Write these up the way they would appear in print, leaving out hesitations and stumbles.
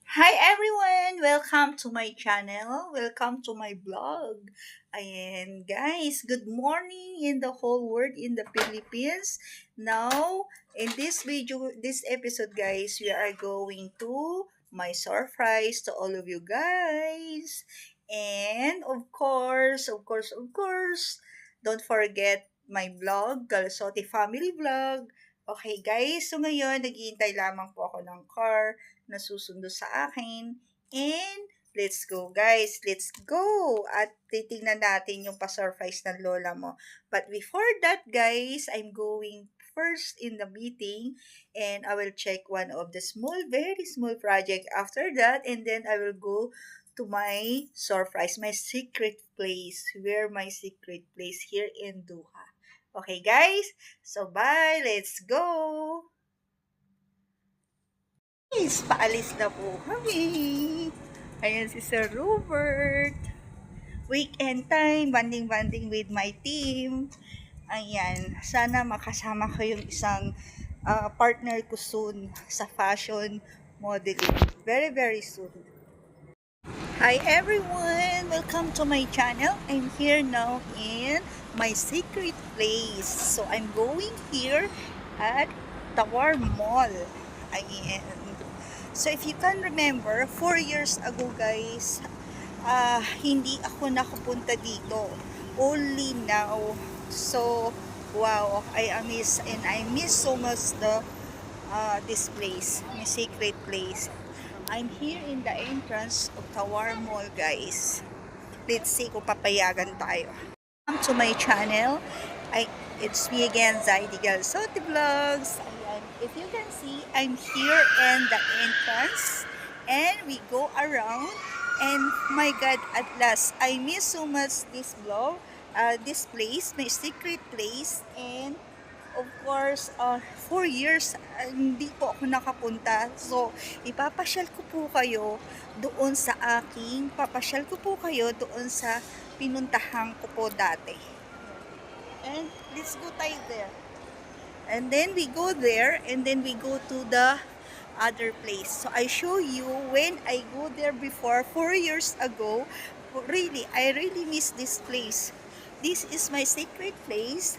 Hi everyone! Welcome to my channel. Welcome to my vlog. Ayan guys, good morning in the whole world in the Philippines. Now, in this video, this episode guys, we are going to my surprise to all of you guys. And of course, don't forget my vlog, Galsote Family Vlog. Okay guys, so ngayon, naghihintay lamang po ako ng car na susundo sa akin. And let's go guys, let's go! At titingnan natin yung pa-surprise ng lola mo. But before that guys, I'm going first in the meeting and I will check one of the very small project after that, and then I will go to my surprise, my secret place. Where my secret place here in Doha. Okay guys, so bye, let's go! Guys, paalis na po kami. Ayan si Sir Robert. Weekend time, banding-banding with my team. Ayan, sana makasama ko yung isang partner ko soon sa fashion modeling. Very, very soon. Hi everyone! Welcome to my channel. I'm here now in my secret place. So I'm going here at Tawar Mall. Ayan. So if you can remember, 4 years ago guys, hindi ako nakapunta dito. Only now. So, wow, I miss and I miss so much this place, my secret place. I'm here in the entrance of Tawar Mall guys. Let's see kung papayagan tayo. Welcome to my channel. It's me again, Zaidi Galsote Vlogs. Ayan. If you can see, I'm here in the entrance and we go around, and my God, at last, I miss so much this vlog, this place, my secret place, and of course, 4 years, hindi po ako nakapunta. So, papasyal ko po kayo doon sa pinuntahan ko po dati. And let's go tayo there. And then we go there, and then we go to the other place. So I show you when I go there before, 4 years ago. Really, I really miss this place. This is my secret place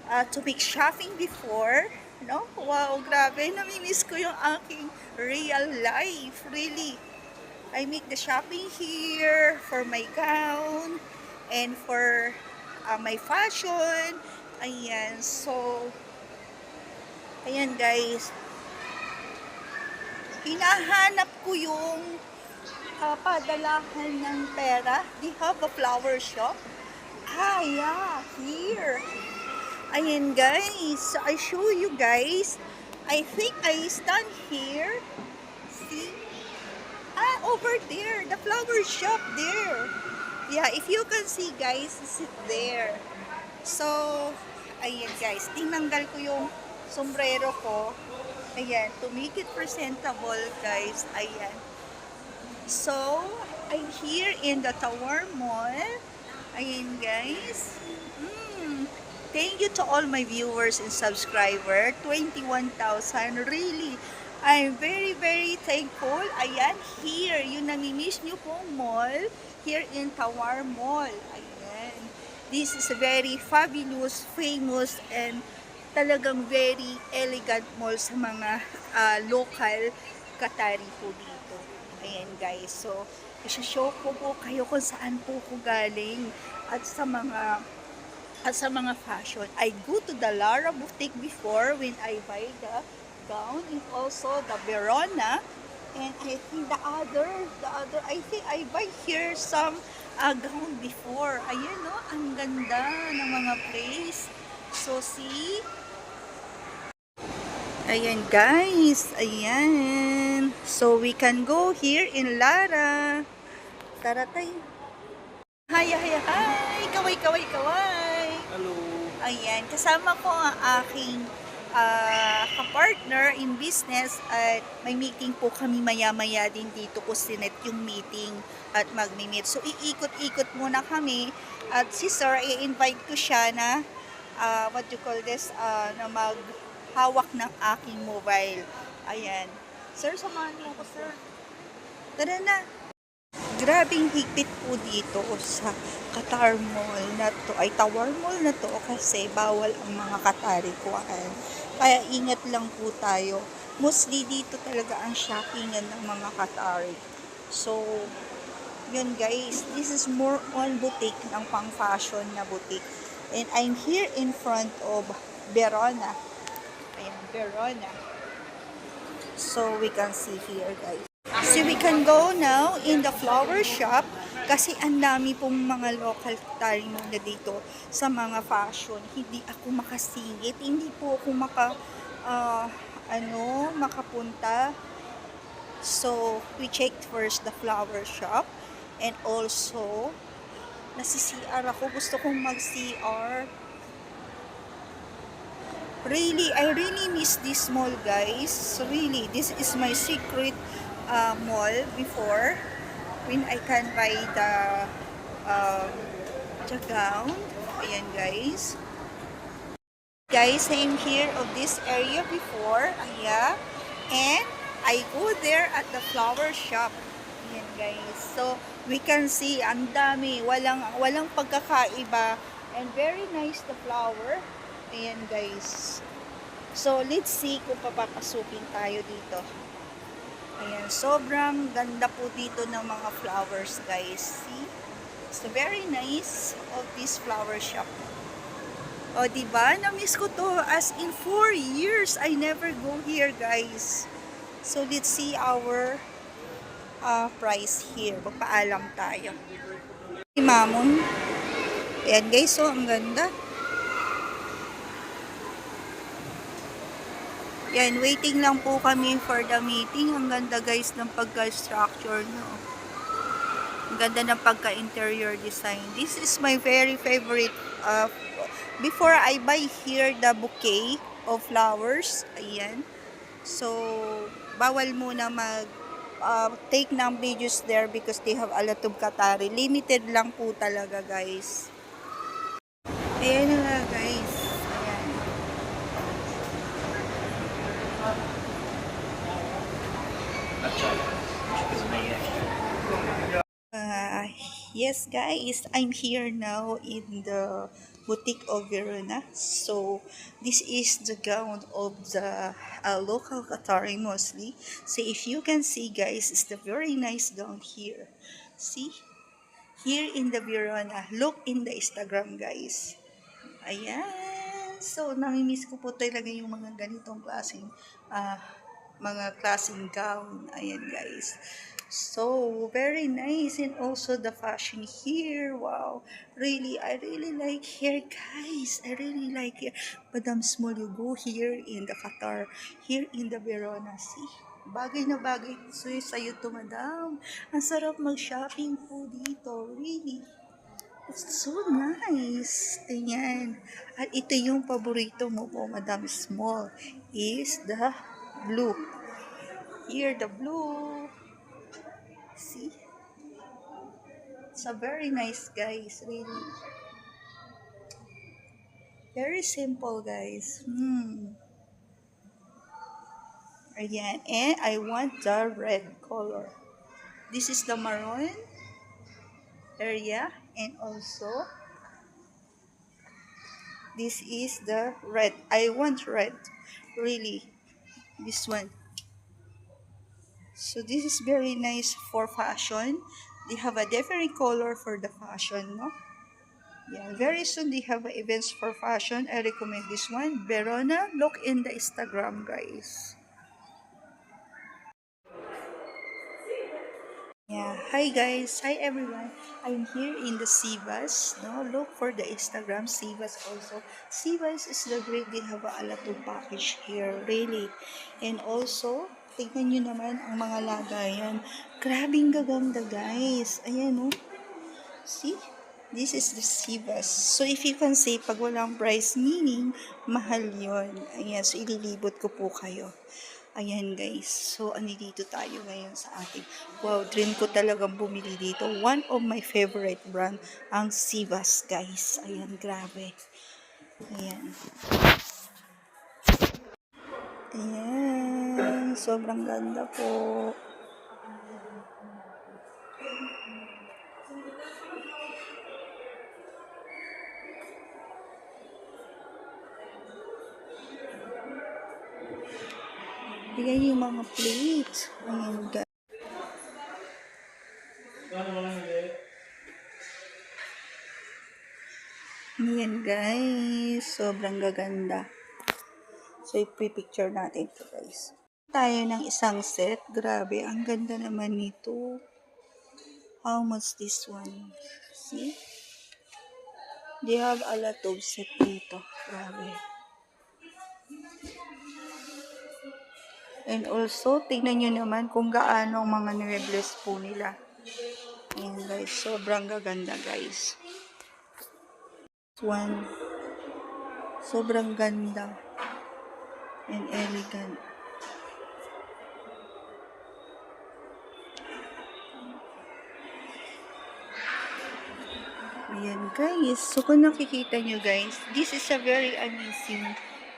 to make shopping before. No? Wow, grabe. Namimiss ko yung aking real life. Really. I make the shopping here for my gown and for my fashion. Ayan. So, ayan guys. Hinahanap ko yung padalahan ng pera. They have a flower shop. Ah, yeah. Here. Ayan guys. So, I show you guys. I think I stand here. See? Over there. The flower shop there. Yeah, if you can see guys, sit there. So, ayan guys. Tinanggal ko yung sombrero ko. Ayan. To make it presentable guys. Ayan. So, I'm here in the Tawar Mall. Ayan guys. Thank you to all my viewers and subscribers. 21,000. Really, I'm very, very thankful. Ayan, here, yung namimiss nyo pong mall, here in Tawar Mall. Ayan. This is a very fabulous, famous, and talagang very elegant mall sa mga local Qatari po dito. Ayan guys. So, isa-show ko po kayo kung saan po ko galing at sa mga fashion. I go to the Lara Boutique before when I buy the gown, and also the Verona, and I think I think I buy here some gown before. Ayan no, ang ganda ng mga place. So see, ayan guys, ayan. So we can go here in Lara. Tara tayo. Hi, hi, hi! Kaway, kaway, kaway! Hello. Ayan, kasama ko ang aking kapartner in business at may meeting po kami maya-maya din dito ko sinet yung meeting at magmi-meet. So, iikot-ikot muna kami at si Sir, i-invite ko siya na what you call this, na maghawak ng aking mobile. Ayan. Sir, samahan niyo ako, sir. Tara na! Grabing higpit po dito sa Qatar Mall na to, ay Tower Mall na to kasi bawal ang mga Qatarikuan. Kaya ingat lang po tayo. Mostly dito talaga ang shoppingan ng mga Qatari. So, yun guys, this is more on boutique ng pang fashion na boutique. And I'm here in front of Verona. Ayan, Verona. So, we can see here guys. So we can go now in the flower shop kasi ang dami pong mga local tayo na dito sa mga fashion. Hindi ako makasingit, hindi po ako makapunta. So we checked first the flower shop and also nasi-CR ako. Gusto kong mag-CR. Really, I really miss this mall guys. Really, this is my secret mall before when I can buy the gown. Ayan guys. Guys, I'm here of this area before. Ayan. And I go there at the flower shop. Ayan guys. So, we can see ang dami. Walang pagkakaiba. And very nice the flower. Ayan guys. So, let's see kung papapasukin tayo dito. Ayan, sobrang ganda po dito ng mga flowers guys. See? So, very nice of this flower shop. O, diba? Na-miss ko to. As in 4 years, I never go here guys. So, let's see our price here. Magpaalam tayo. Mamon. Ayan guys, so ang ganda. Yan, waiting lang po kami for the meeting. Ang ganda guys ng pagka-structure nyo. Ang ganda ng pagka-interior design. This is my very favorite. Before I buy here the bouquet of flowers. Ayan. So, bawal muna take ng videos there because they have a lot of Qatari. Limited lang po talaga guys. Ayan na guys. Yes guys, I'm here now in the boutique of Verona. So this is the gown of the local Qatari mostly. So if you can see guys, it's the very nice gown here. See? Here in the Verona. Look in the Instagram guys. Ayan. So namimiss ko po talaga yung mga ganitong klaseng gown. Ayan guys. So, very nice. And also the fashion here. Wow. Really, I really like here, guys. I really like here. Madam Small, you go here in the Qatar. Here in the Verona. See? Bagay na bagay. So, sa'yo to, madam. Ang sarap mag-shopping po dito. Really. It's so nice. Ayan. At ito yung paborito mo po, Madam Small. Is the blue. Here, the blue. See? It's a very nice guys, really. Very simple guys. Ayan. And I want the red color. This is the maroon area. And also, this is the red. I want red. Really. This one. So this is very nice for fashion. They have a different color for the fashion, no? Yeah, very soon they have events for fashion. I recommend this one. Verona, look in the Instagram, guys. Yeah, hi guys, hi everyone. I'm here in the Sivas. No, look for the Instagram Sivas also. Sivas is the great. They have a lot of package here, really. And also, tignan nyo naman ang mga lagayan. Grabing gaganda guys. Ayan oh. See? This is the Sivas. So, if you can say, pag walang price, meaning, mahal yon. Ayan, so ililibot ko po kayo. Ayan guys, so andito tayo ngayon sa ating, wow, dream ko talagang bumili dito. One of my favorite brand, ang Sivas guys. Ayan, grabe. Ayan. Ayan, sobrang ganda po. Ayan yung mga plates. Ayan, guys. Ayan, guys. Sobrang gaganda. So, ipipicture natin ito, guys. Tayo ng isang set. Grabe, ang ganda naman nito. How much this one? See? They have a lot of set dito. Grabe. And also, tingnan nyo naman kung gaano ang mga nirebless po nila. Ayan, guys. Sobrang gaganda, guys. One. Sobrang ganda. And elegant. Ayan, guys. So, kung nakikita nyo, guys, this is a very amazing.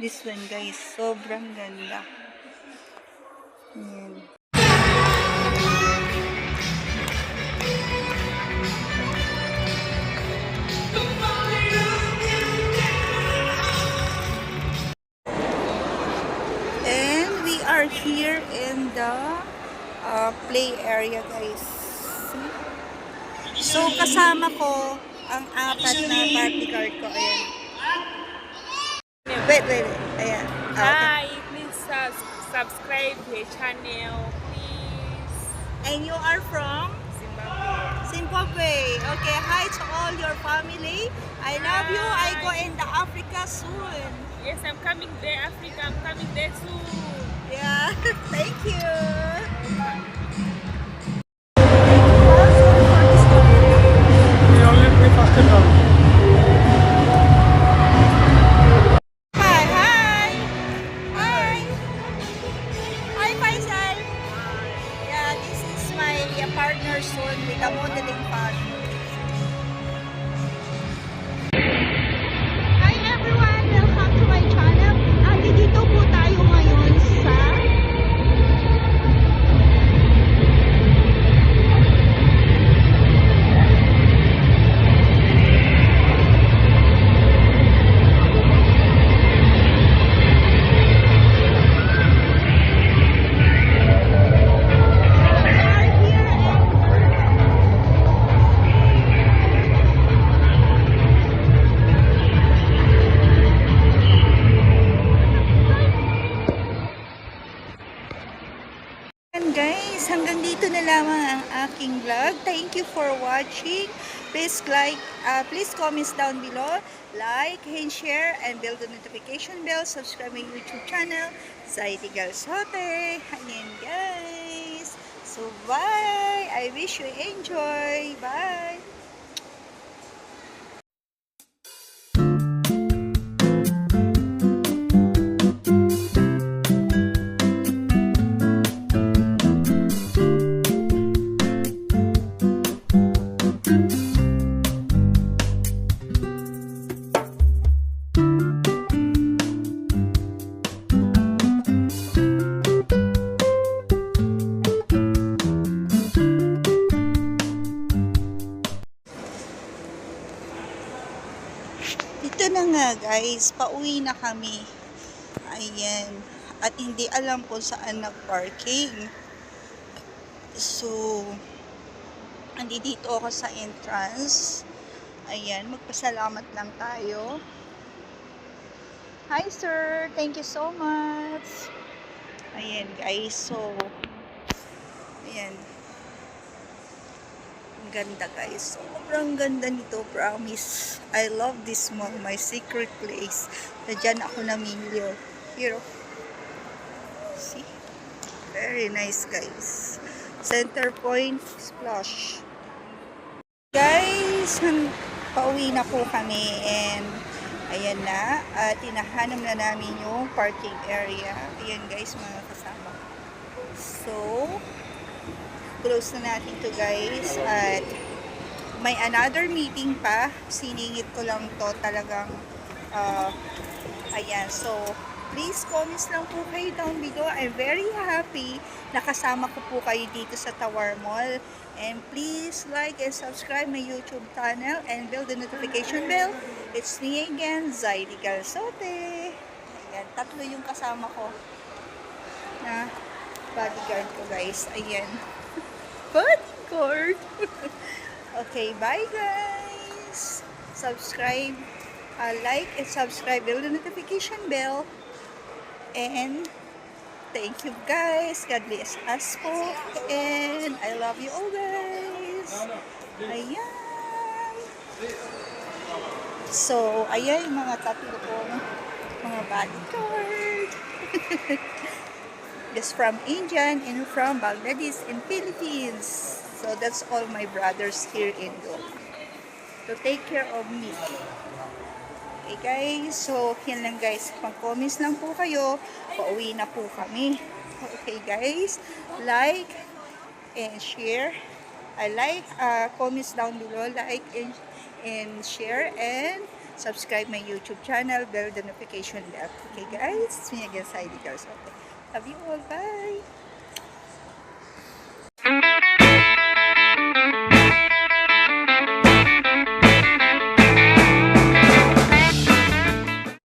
This one, guys. Sobrang ganda. Ayan. And we are here in the play area, guys. So, kasama ko ang apat na party card ko. Ayan. Wait. Ayan. Hi, please subscribe the channel, please. And you are from? Zimbabwe. Zimbabwe. Okay, hi to all your family. I love you. I go in the Africa soon. Yes, I'm coming there, Africa. I'm coming there soon. Yeah, thank you. Hi, Faisal. Yeah, this is my partner soon with a modeling fashion. Hi everyone! Welcome to my channel. Dito po tayo ngayon sa guys, hanggang dito na lamang ang aking vlog. Thank you for watching. Please please comment down below, like and share, and build the notification bell. Subscribe my YouTube channel, Zaidi Galsote. Ayan guys. So bye. I wish you enjoy. Bye. Ito na nga guys, pauwi na kami. Ayan. At hindi alam kung saan nag-parking. So, andito ako sa entrance. Ayan, magpasalamat lang tayo. Hi sir, thank you so much. Ayan guys, so, ayan. Ang ganda guys. Sobrang ganda nito, promise. I love this mall, my secret place. Na dyan ako namili. Here. See? Very nice guys. Center Point Splash. Guys, pauwi na po kami and ayan na. At hinahanap na namin yung parking area. Ayan guys, mga kasama. So, close na natin to guys. At may another meeting pa. Siningit ko lang to talagang ayan. So, please comments lang po kayo down below. I'm very happy na kasama ko po kayo dito sa Tower Mall. And please like and subscribe my YouTube channel and build the notification bell. It's me again, Zaidi Galsote. Ayan, tatlo yung kasama ko. na bodyguard ko, guys. Ayan. Bodyguard! Okay, bye guys! Subscribe, like and subscribe, build the notification bell. And thank you guys. God bless us po. And I love you all guys. Ayan. So, ayan yung mga tatlo kong mga bodyguard. Yes, from India and from Bangladesh and Philippines. So, that's all my brothers here in Doha to take care of me. Okay guys, so yan lang guys. Pag-comments lang po kayo, pauwi na po kami. Okay guys, like and share. I like, comments down below, like and share and subscribe my YouTube channel, bell the notification bell. Okay guys, it's me again, Heidi Girls. Okay. Love you all, bye!